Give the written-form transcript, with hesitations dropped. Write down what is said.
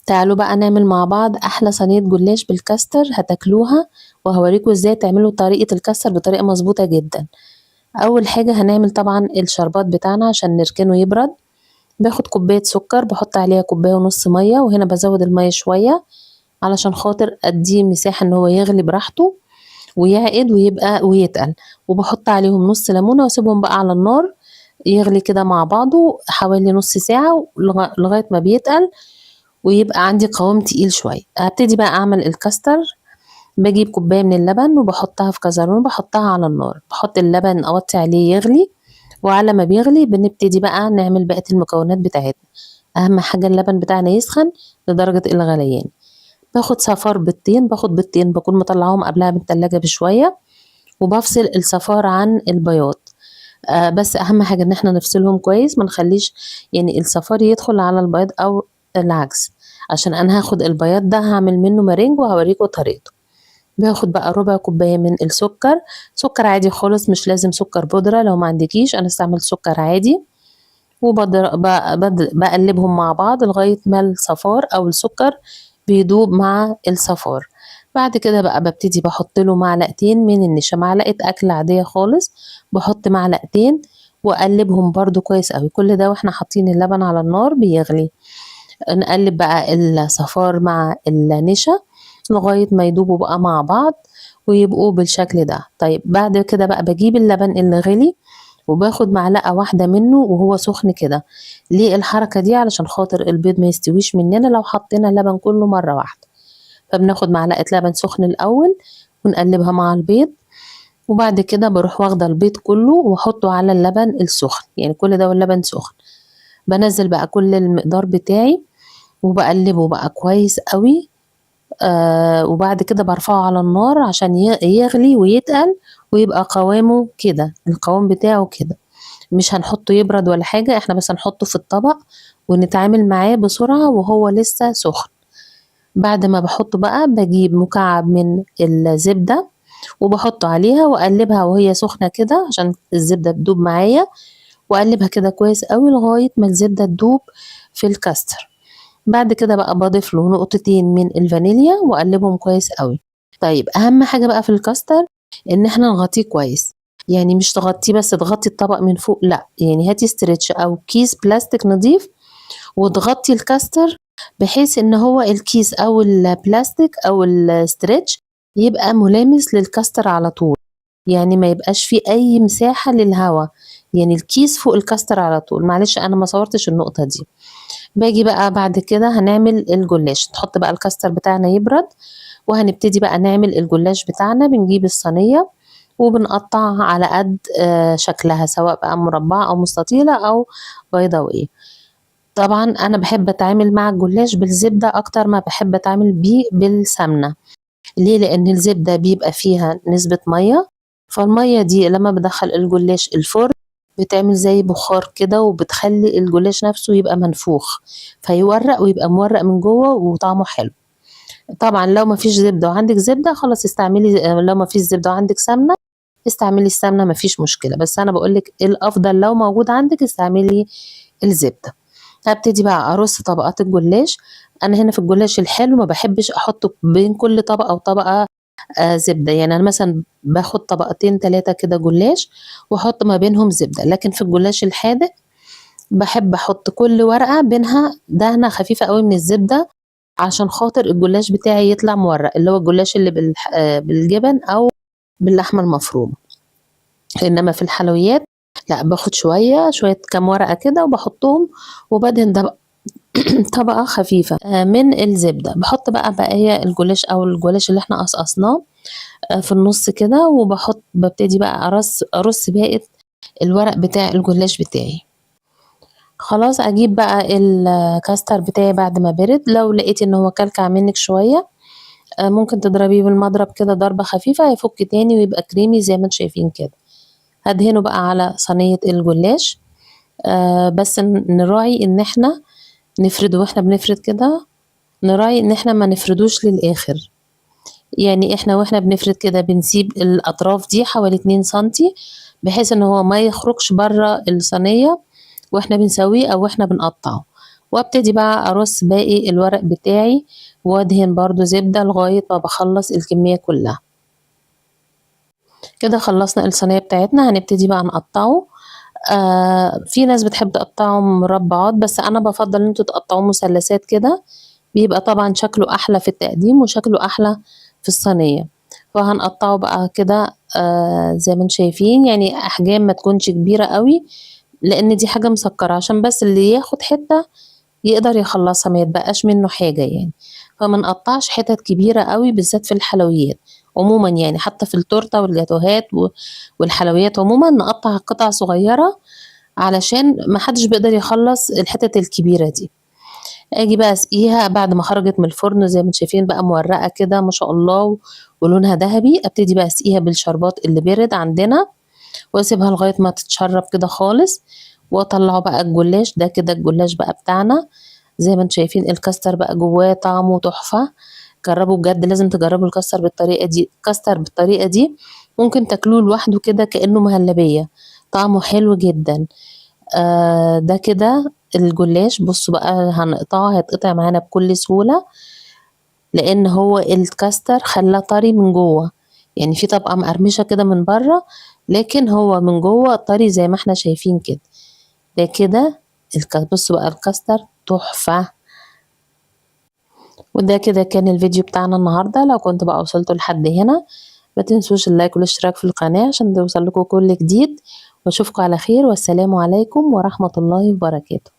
تعالوا بقى نعمل مع بعض احلى صينيه جلاش بالكاستر هتاكلوها، وهوريكم ازاي تعملوا طريقه الكاستر بطريقه مظبوطه جدا. اول حاجه هنعمل طبعا الشربات بتاعنا عشان نركنه يبرد. باخد كوبايه سكر بحط عليها كوبايه ونص ميه، وهنا بزود الميه شويه علشان خاطر اديه مساحه ان هو يغلي براحته ويعقد ويبقى ويتقل. وبحط عليهم نص ليمونه واسيبهم بقى على النار يغلي كده مع بعضه حوالي نص ساعه لغايه ما بيتقل ويبقى عندي قوام تقيل شويه. هبتدي بقى اعمل الكاستر. باجيب كوبايه من اللبن وبحطها في كازرون وبحطها على النار، بحط اللبن اوطي عليه يغلي، وعلى ما بيغلي بنبتدي بقى نعمل بقيه المكونات بتاعتنا. اهم حاجه اللبن بتاعنا يسخن لدرجه الغليان. باخد صفار بيضتين، باخد بيضتين بكون مطلعاهم قبلها من التلاجة بشويه، وبفصل الصفار عن البياض. بس اهم حاجه ان احنا نفصلهم كويس، ما نخليش يعني الصفار يدخل على البياض او العكس، عشان انا هاخد البياض ده هعمل منه مارينج وهوريكم طريقته. باخد بقى ربع كوبايه من السكر، سكر عادي خالص مش لازم سكر بودره، لو ما عندكيش انا استعمل سكر عادي. وبقلبهم مع بعض لغايه ما الصفار او السكر بيدوب مع الصفار. بعد كده بقى ببتدي بحط له معلقتين من النشا، معلقه اكل عاديه خالص، بحط معلقتين واقلبهم برضو كويس قوي. كل ده واحنا حاطين اللبن على النار بيغلي. نقلب بقى الصفار مع النشا لغاية ما يدوبوا بقى مع بعض ويبقوا بالشكل ده. طيب بعد كده بقى بجيب اللبن اللي غلي وباخد معلقة واحدة منه وهو سخن كده. ليه الحركة دي؟ علشان خاطر البيض ما يستويش مننا لو حطينا اللبن كله مرة واحدة. فبناخد معلقة لبن سخن الأول ونقلبها مع البيض، وبعد كده بروح واخدة البيض كله واحطه على اللبن السخن، يعني كل ده واللبن سخن. بنزل بقى كل المقدار بتاعي وبقلبه بقى كويس قوي. وبعد كده برفعه على النار عشان يغلي ويتقل ويبقى قوامه كده، القوام بتاعه كده. مش هنحطه يبرد ولا حاجة، احنا بس هنحطه في الطبق ونتعامل معاه بسرعة وهو لسه سخن. بعد ما بحطه بقى بجيب مكعب من الزبدة وبحطه عليها واقلبها وهي سخنة كده عشان الزبدة تدوب معايا، واقلبها كده كويس قوي لغاية ما الزبدة تدوب في الكاستر. بعد كده بقى بضيف له نقطتين من الفانيليا واقلبهم كويس قوي. طيب اهم حاجة بقى في الكاستر ان احنا نغطيه كويس، يعني مش تغطيه بس تغطي الطبق من فوق، لا، يعني هاتي ستريتش او كيس بلاستيك نظيف وتغطي الكاستر بحيث ان هو الكيس او البلاستيك او الستريتش يبقى ملامس للكاستر على طول، يعني ما يبقاش فيه اي مساحة للهواء، يعني الكيس فوق الكاستر على طول. معلش انا ما صورتش النقطة دي. باجي بقى بعد كده هنعمل الجلاش، نحط بقى الكاستر بتاعنا يبرد وهنبتدي بقى نعمل الجلاش بتاعنا. بنجيب الصينية وبنقطع على قد شكلها، سواء بقى مربعة او مستطيلة او بيضاوية. طبعا انا بحب اتعامل مع الجلاش بالزبدة اكتر ما بحب اتعامل بيه بالسمنة. ليه؟ لان الزبدة بيبقى فيها نسبة مية، فالمية دي لما بدخل الجلاش الفرن بتعمل زي بخار كده وبتخلي الجلاش نفسه يبقى منفوخ فيورق ويبقى مورق من جوه وطعمه حلو. طبعا لو ما فيش زبدة وعندك زبدة خلاص استعملي، لو ما فيش زبدة وعندك سمنة استعملي السمنة ما فيش مشكلة، بس انا بقولك الافضل لو موجود عندك استعملي الزبدة. هبتدي بقى ارص طبقات الجلاش. انا هنا في الجلاش الحلو ما بحبش احط بين كل طبقة وطبقة زبدة، يعني أنا مثلا باخد طبقتين 3 كده جلاش واحط ما بينهم زبدة، لكن في الجلاش الحادق بحب احط كل ورقة بينها دهنة خفيفة قوي من الزبدة عشان خاطر الجلاش بتاعي يطلع مورق، اللي هو الجلاش اللي بالجبن او باللحمة المفرومة. انما في الحلويات لا، باخد شوية شوية كام ورقة كده وبحطهم وبدهن ده طبقة خفيفة من الزبدة. بحط بقى بقية الجلاش او الجلاش اللي احنا قصقصناه في النص كده، ببتدي بقى ارص باقي الورق بتاع الجلاش بتاعي. خلاص اجيب بقى الكاستر بتاعي بعد ما برد، لو لقيتي ان هو كلكع منك شوية ممكن تضربيه بالمضرب كده ضربة خفيفة يفك تاني ويبقى كريمي زي ما انتم شايفين كده. هدهنه بقى على صينية الجلاش. بس نراعي ان احنا نفرده، واحنا بنفرد كده نراعي ان احنا ما نفردوش للاخر، يعني احنا واحنا بنفرد كده بنسيب الاطراف دي حوالي 2 سنتي بحيث ان هو ما يخرجش بره الصينية واحنا بنسويه او واحنا بنقطعه. وابتدي بقى ارص باقي الورق بتاعي وادهن برضو زبدة لغاية ما بخلص الكمية كلها. كده خلصنا الصينية بتاعتنا، هنبتدي بقى نقطعه. في ناس بتحب تقطعه مربعات، بس انا بفضل ان انتوا تقطعوه مثلثات كده، بيبقى طبعا شكله احلى في التقديم وشكله احلى في الصينية. فهنقطعه بقى كده زي ما انتم شايفين، يعني احجام ما تكونش كبيرة قوي، لان دي حاجة مسكرة، عشان بس اللي ياخد حتة يقدر يخلصها، ما يتبقاش منه حاجة يعني. فما نقطعش حتت كبيرة قوي، بالذات في الحلويات عموما، يعني حتى في التورتة والجاتوهات والحلويات عموما نقطع قطع صغيرة، علشان ما حدش بيقدر يخلص الحتت الكبيرة دي. اجي بقى اسقيها بعد ما خرجت من الفرن زي ما انتم شايفين بقى مورقة كده ما شاء الله، ولونها ذهبي. ابتدي بقى اسقيها بالشربات اللي بيرد عندنا، واسيبها لغاية ما تتشرب كده خالص، واطلعه بقى الجلاش ده. كده الجلاش بقى بتاعنا زي ما انتم شايفين، الكاستر بقى جواه طعمه تحفة. جربوا بجد، لازم تجربوا الكاستر بالطريقة دي. الكاستر بالطريقة دي ممكن تاكلوه لوحده كده كأنه مهلبية، طعمه حلو جدا. ده كده الجلاش. بصوا بقى هنقطعه، هيتقطع معانا بكل سهولة، لان هو الكاستر خلاه طري من جوه، يعني في طبقة مقرمشة كده من بره، لكن هو من جوه طري زي ما احنا شايفين كده. ده كده بصوا بقى الكاستر تحفة. وده كده كان الفيديو بتاعنا النهاردة. لو كنت بقى وصلتوا لحد هنا، ما تنسوش اللايك والاشتراك في القناة عشان توصل لكم كل جديد، واشوفكم على خير، والسلام عليكم ورحمة الله وبركاته.